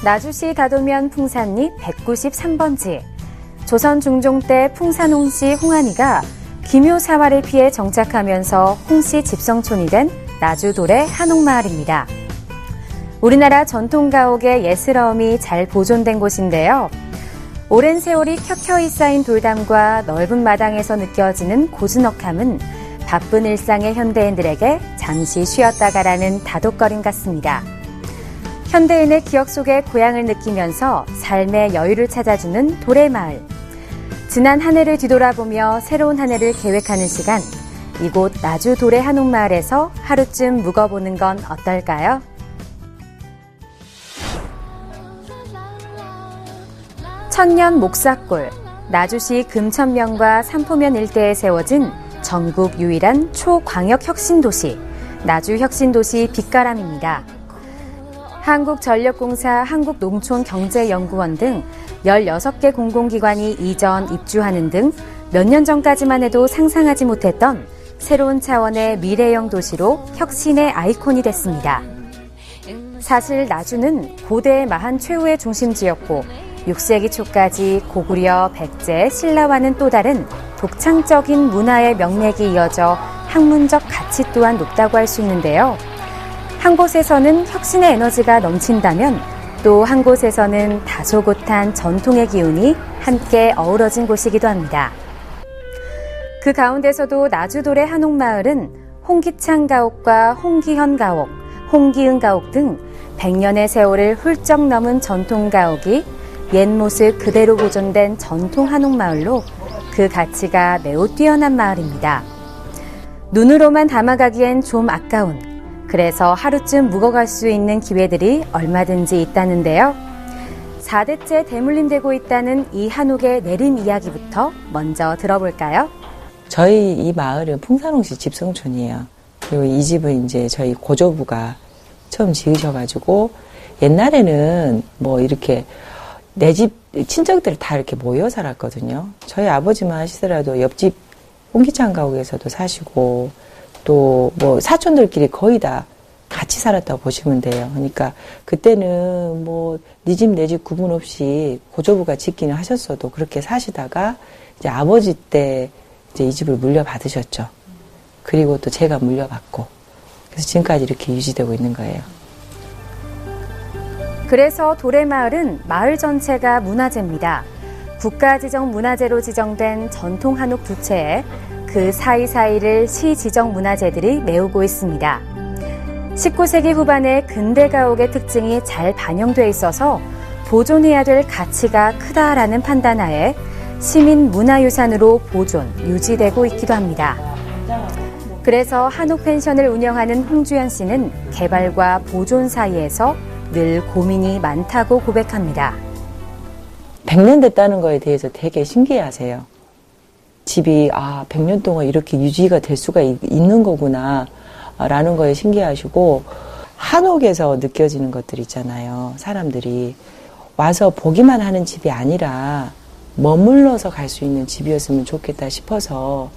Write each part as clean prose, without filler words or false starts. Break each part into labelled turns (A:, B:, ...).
A: 나주시 다도면 풍산리 193번지. 조선 중종 때 풍산홍씨 홍한이가 기묘사화를 피해 정착하면서 홍씨 집성촌이 된 나주돌의 한옥마을입니다. 우리나라 전통가옥의 예스러움이 잘 보존된 곳인데요. 오랜 세월이 켜켜이 쌓인 돌담과 넓은 마당에서 느껴지는 고즈넉함은 바쁜 일상의 현대인들에게 잠시 쉬었다 가라는 다독거림 같습니다. 현대인의 기억 속의 고향을 느끼면서 삶의 여유를 찾아주는 돌의 마을. 지난 한 해를 뒤돌아보며 새로운 한 해를 계획하는 시간. 이곳 나주 돌의 한옥마을에서 하루쯤 묵어보는 건 어떨까요? 천년 목사골, 나주시 금천면과 삼포면 일대에 세워진 전국 유일한 초광역 혁신도시, 나주혁신도시 빛가람입니다. 한국전력공사, 한국농촌경제연구원 등 16개 공공기관이 이전, 입주하는 등 몇 년 전까지만 해도 상상하지 못했던 새로운 차원의 미래형 도시로 혁신의 아이콘이 됐습니다. 사실 나주는 고대 마한 최후의 중심지였고 6세기 초까지 고구려, 백제, 신라와는 또 다른 독창적인 문화의 명맥이 이어져 학문적 가치 또한 높다고 할 수 있는데요. 한 곳에서는 혁신의 에너지가 넘친다면 또 한 곳에서는 다소곳한 전통의 기운이 함께 어우러진 곳이기도 합니다. 그 가운데서도 나주돌의 한옥마을은 홍기창 가옥과 홍기현 가옥, 홍기은 가옥 등 100년의 세월을 훌쩍 넘은 전통 가옥이 옛 모습 그대로 보존된 전통 한옥마을로 그 가치가 매우 뛰어난 마을입니다. 눈으로만 담아가기엔 좀 아까운, 그래서 하루쯤 묵어갈 수 있는 기회들이 얼마든지 있다는데요. 4대째 대물림되고 있다는 이 한옥의 내림 이야기부터 먼저 들어볼까요?
B: 저희 이 마을은 풍산홍씨 집성촌이에요. 그리고 이 집은 이제 저희 고조부가 처음 지으셔가지고 옛날에는 뭐 이렇게 내 집 친척들 다 이렇게 모여 살았거든요. 저희 아버지만 하시더라도 옆집 홍기창 가옥에서도 사시고 또 뭐 사촌들끼리 거의 다 같이 살았다고 보시면 돼요. 그러니까 그때는 뭐 네 집 내 집 구분 없이 고조부가 짓기는 하셨어도 그렇게 사시다가 이제 아버지 때 이제 이 집을 물려받으셨죠. 그리고 또 제가 물려받고 그래서 지금까지 이렇게 유지되고 있는 거예요.
A: 그래서 도래마을은 마을 전체가 문화재입니다. 국가지정 문화재로 지정된 전통 한옥 두 채에 그 사이사이를 시지정 문화재들이 메우고 있습니다. 19세기 후반의 근대 가옥의 특징이 잘 반영돼 있어서 보존해야 될 가치가 크다라는 판단하에 시민 문화유산으로 보존, 유지되고 있기도 합니다. 그래서 한옥 펜션을 운영하는 홍주연 씨는 개발과 보존 사이에서 늘 고민이 많다고 고백합니다.
B: 100년 됐다는 거에 대해서 되게 신기해하세요. 집이 100년 동안 이렇게 유지가 될 수가 있는 거구나 라는 거에 신기해하시고 한옥에서 느껴지는 것들 있잖아요. 사람들이 와서 보기만 하는 집이 아니라 머물러서 갈 수 있는 집이었으면 좋겠다 싶어서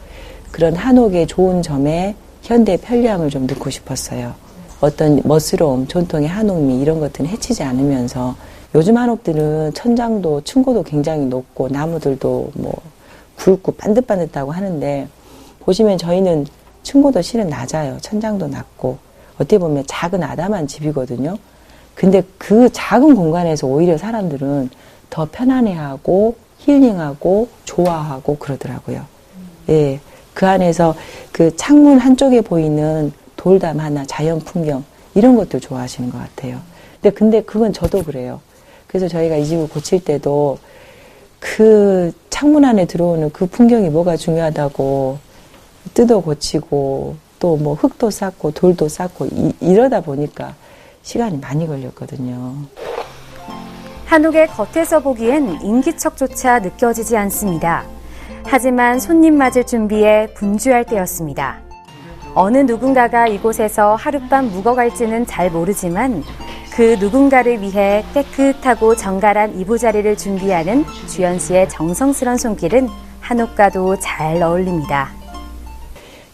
B: 그런 한옥의 좋은 점에 현대 편리함을 좀 넣고 싶었어요. 어떤 멋스러움, 전통의 한옥미 이런 것들은 해치지 않으면서 요즘 한옥들은 천장도 층고도 굉장히 높고 나무들도 뭐 굵고 반듯반듯하고 하는데 보시면 저희는 층고도 실은 낮아요. 천장도 낮고 어떻게 보면 작은 아담한 집이거든요. 근데 그 작은 공간에서 오히려 사람들은 더 편안해하고 힐링하고 좋아하고 그러더라고요. 예, 그 안에서 그 창문 한쪽에 보이는 돌담 하나, 자연 풍경 이런 것들 좋아하시는 것 같아요. 근데 그건 저도 그래요. 그래서 저희가 이 집을 고칠 때도 그 창문 안에 들어오는 그 풍경이 뭐가 중요하다고 뜯어 고치고 또 뭐 흙도 쌓고 돌도 쌓고 이러다 보니까 시간이 많이 걸렸거든요.
A: 한옥의 겉에서 보기엔 인기척조차 느껴지지 않습니다. 하지만 손님 맞을 준비에 분주할 때였습니다. 어느 누군가가 이곳에서 하룻밤 묵어갈지는 잘 모르지만 그 누군가를 위해 깨끗하고 정갈한 이부자리를 준비하는 주연 씨의 정성스런 손길은 한옥과도 잘 어울립니다.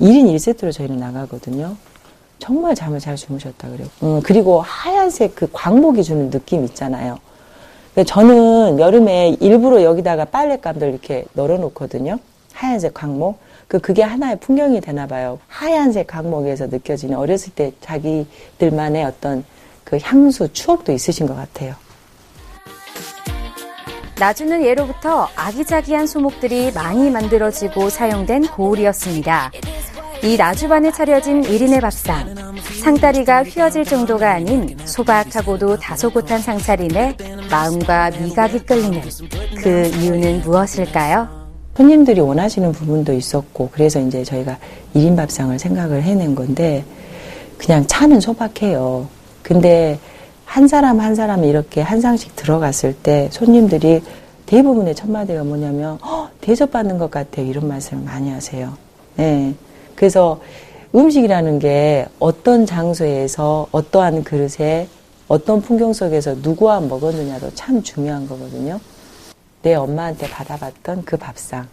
B: 1인 1세트로 저희는 나가거든요. 정말 잠을 잘 주무셨다 그래요. 그리고 하얀색 그 광복이 주는 느낌 있잖아요. 저는 여름에 일부러 여기다가 빨랫감들 이렇게 널어놓거든요. 하얀색 광목. 그게 하나의 풍경이 되나 봐요. 하얀색 광목에서 느껴지는 어렸을 때 자기들만의 어떤 그 향수, 추억도 있으신 것 같아요.
A: 나주는 예로부터 아기자기한 소목들이 많이 만들어지고 사용된 고을이었습니다. 이 나주반에 차려진 1인의 밥상, 상다리가 휘어질 정도가 아닌 소박하고도 다소곳한 상차림에 마음과 미각이 끌리는 그 이유는 무엇일까요?
B: 손님들이 원하시는 부분도 있었고, 그래서 이제 저희가 1인 밥상을 생각을 해낸 건데, 그냥 차는 소박해요. 근데 한 사람 한 사람 이렇게 한 상씩 들어갔을 때 손님들이 대부분의 첫 마디가 뭐냐면 대접받는 것 같아요. 이런 말씀을 많이 하세요. 네. 그래서 음식이라는 게 어떤 장소에서 어떠한 그릇에 어떤 풍경 속에서 누구와 먹었느냐도 참 중요한 거거든요. 내 엄마한테 받아봤던 그 밥상,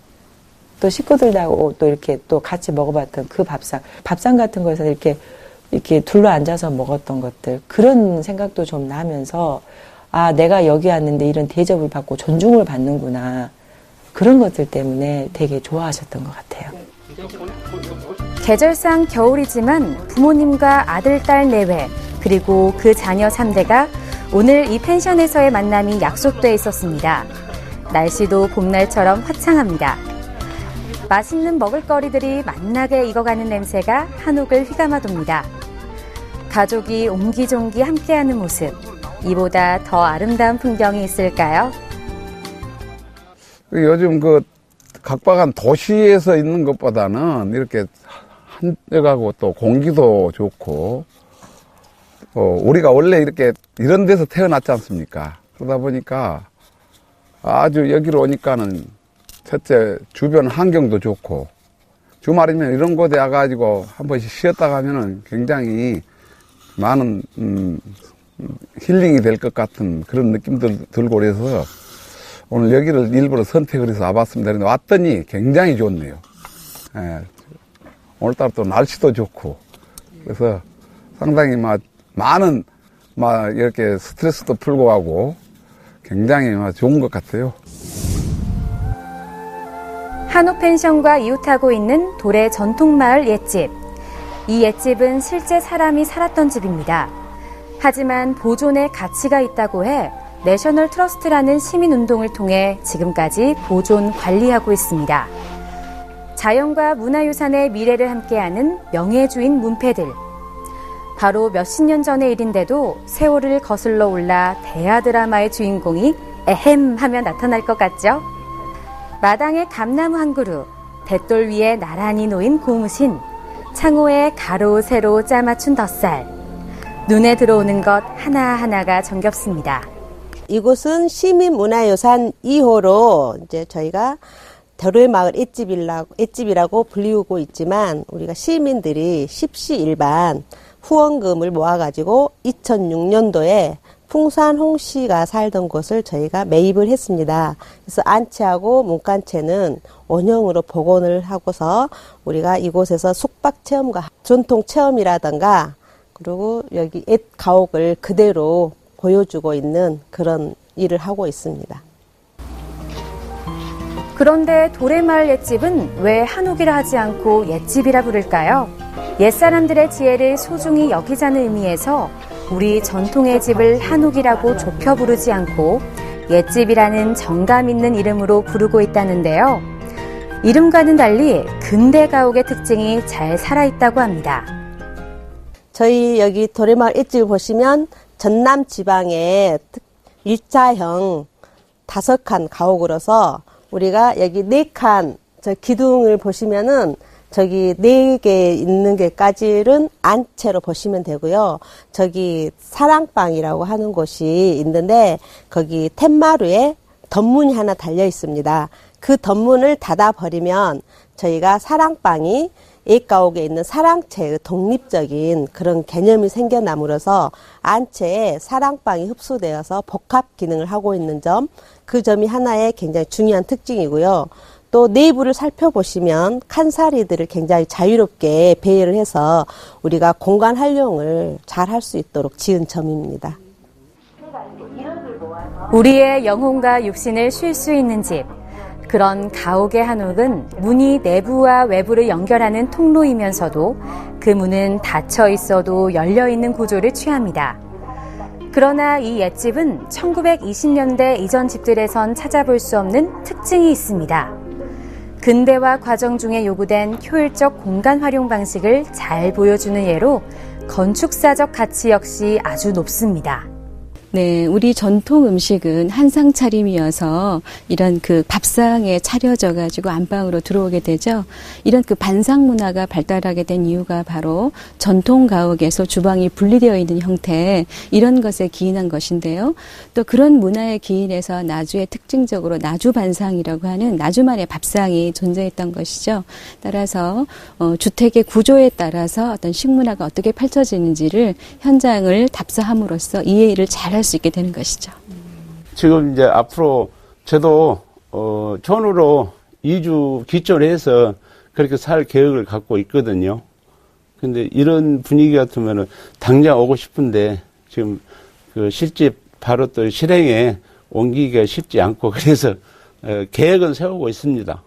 B: 또 식구들하고 또 이렇게 또 같이 먹어봤던 그 밥상 같은 거에서 이렇게 둘러 앉아서 먹었던 것들, 그런 생각도 좀 나면서, 아, 내가 여기 왔는데 이런 대접을 받고 존중을 받는구나. 그런 것들 때문에 되게 좋아하셨던 것 같아요.
A: 계절상 겨울이지만 부모님과 아들, 딸 내외, 그리고 그 자녀 3대가 오늘 이 펜션에서의 만남이 약속돼 있었습니다. 날씨도 봄날처럼 화창합니다. 맛있는 먹을거리들이 맛나게 익어가는 냄새가 한옥을 휘감아둡니다. 가족이 옹기종기 함께하는 모습, 이보다 더 아름다운 풍경이 있을까요?
C: 요즘 각박한 도시에서 있는 것보다는 이렇게 한적하고 또 공기도 좋고, 우리가 원래 이렇게 이런 데서 태어났지 않습니까? 그러다 보니까 아주 여기로 오니까는 첫째 주변 환경도 좋고, 주말이면 이런 곳에 와가지고 한 번씩 쉬었다 가면은 굉장히 많은 힐링이 될 것 같은 그런 느낌도 들고 그래서 오늘 여기를 일부러 선택을 해서 와봤습니다. 그런데 왔더니 굉장히 좋네요. 예, 오늘따라 또 날씨도 좋고, 그래서 상당히 많은 이렇게 스트레스도 풀고 가고 굉장히 좋은 것 같아요.
A: 한옥 펜션과 이웃하고 있는 도래 전통마을 옛집. 이 옛집은 실제 사람이 살았던 집입니다. 하지만 보존에 가치가 있다고 해 내셔널 트러스트라는 시민운동을 통해 지금까지 보존 관리하고 있습니다. 자연과 문화유산의 미래를 함께하는 명예주인 문패들. 바로 몇십 년 전의 일인데도 세월을 거슬러 올라 대하 드라마의 주인공이 에헴 하며 나타날 것 같죠? 마당에 감나무 한 그루, 뱃돌 위에 나란히 놓인 고무신, 창호에 가로 세로 짜맞춘 덧살. 눈에 들어오는 것 하나하나가 정겹습니다.
D: 이곳은 시민문화유산 2호로 이제 저희가 도래마을 옛집이라고 불리우고 있지만, 우리가 시민들이 십시일반 후원금을 모아가지고 2006년도에 풍산 홍 씨가 살던 곳을 저희가 매입을 했습니다. 그래서 안채하고 문간채는 원형으로 복원을 하고서 우리가 이곳에서 숙박 체험과 전통 체험이라든가, 그리고 여기 옛 가옥을 그대로 보여주고 있는 그런 일을 하고 있습니다.
A: 그런데 도래마을 옛집은 왜 한옥이라 하지 않고 옛집이라 부를까요? 옛사람들의 지혜를 소중히 여기자는 의미에서 우리 전통의 집을 한옥이라고 좁혀 부르지 않고 옛집이라는 정감 있는 이름으로 부르고 있다는데요. 이름과는 달리 근대 가옥의 특징이 잘 살아있다고 합니다.
D: 저희 여기 도래마을 옛집을 보시면 전남 지방의 1차형 5칸 가옥으로서 우리가 여기 4칸 저 기둥을 보시면은 저기 4개 있는 게까지는 안채로 보시면 되고요. 저기 사랑방이라고 하는 곳이 있는데 거기 툇마루에 덧문이 하나 달려 있습니다. 그 덧문을 닫아버리면 저희가 사랑방이 옛가옥에 있는 사랑채의 독립적인 그런 개념이 생겨남으로써 안채에 사랑방이 흡수되어서 복합 기능을 하고 있는 점, 그 점이 하나의 굉장히 중요한 특징이고요. 또 내부를 살펴보시면 칸사리들을 굉장히 자유롭게 배열을 해서 우리가 공간 활용을 잘 할 수 있도록 지은 점입니다.
A: 우리의 영혼과 육신을 쉴 수 있는 집. 그런 가옥의 한옥은 문이 내부와 외부를 연결하는 통로이면서도 그 문은 닫혀 있어도 열려 있는 구조를 취합니다. 그러나 이 옛집은 1920년대 이전 집들에선 찾아볼 수 없는 특징이 있습니다. 근대화 과정 중에 요구된 효율적 공간 활용 방식을 잘 보여주는 예로 건축사적 가치 역시 아주 높습니다.
E: 네, 우리 전통 음식은 한상 차림이어서 이런 그 밥상에 차려져 가지고 안방으로 들어오게 되죠. 이런 그 반상 문화가 발달하게 된 이유가 바로 전통 가옥에서 주방이 분리되어 있는 형태, 이런 것에 기인한 것인데요. 또 그런 문화에 기인해서 나주의 특징적으로 나주 반상이라고 하는 나주만의 밥상이 존재했던 것이죠. 따라서 주택의 구조에 따라서 어떤 식문화가 어떻게 펼쳐지는지를 현장을 답사함으로써 이해를 잘할 수 있게 되는 것이죠.
F: 지금 이제 앞으로 저도 전으로 이주 기초를 해서 그렇게 살 계획을 갖고 있거든요. 근데 이런 분위기 같으면은 당장 오고 싶은데 지금 그 실제 바로 또 실행에 옮기기가 쉽지 않고 그래서 계획은 세우고 있습니다.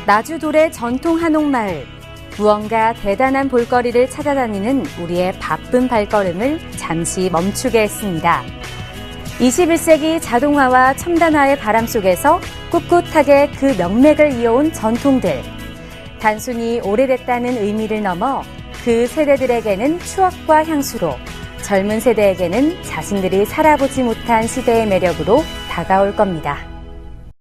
A: 나주돌의 전통 한옥마을. 무언가 대단한 볼거리를 찾아다니는 우리의 바쁜 발걸음을 잠시 멈추게 했습니다. 21세기 자동화와 첨단화의 바람 속에서 꿋꿋하게 그 명맥을 이어온 전통들. 단순히 오래됐다는 의미를 넘어 그 세대들에게는 추억과 향수로, 젊은 세대에게는 자신들이 살아보지 못한 시대의 매력으로 다가올 겁니다.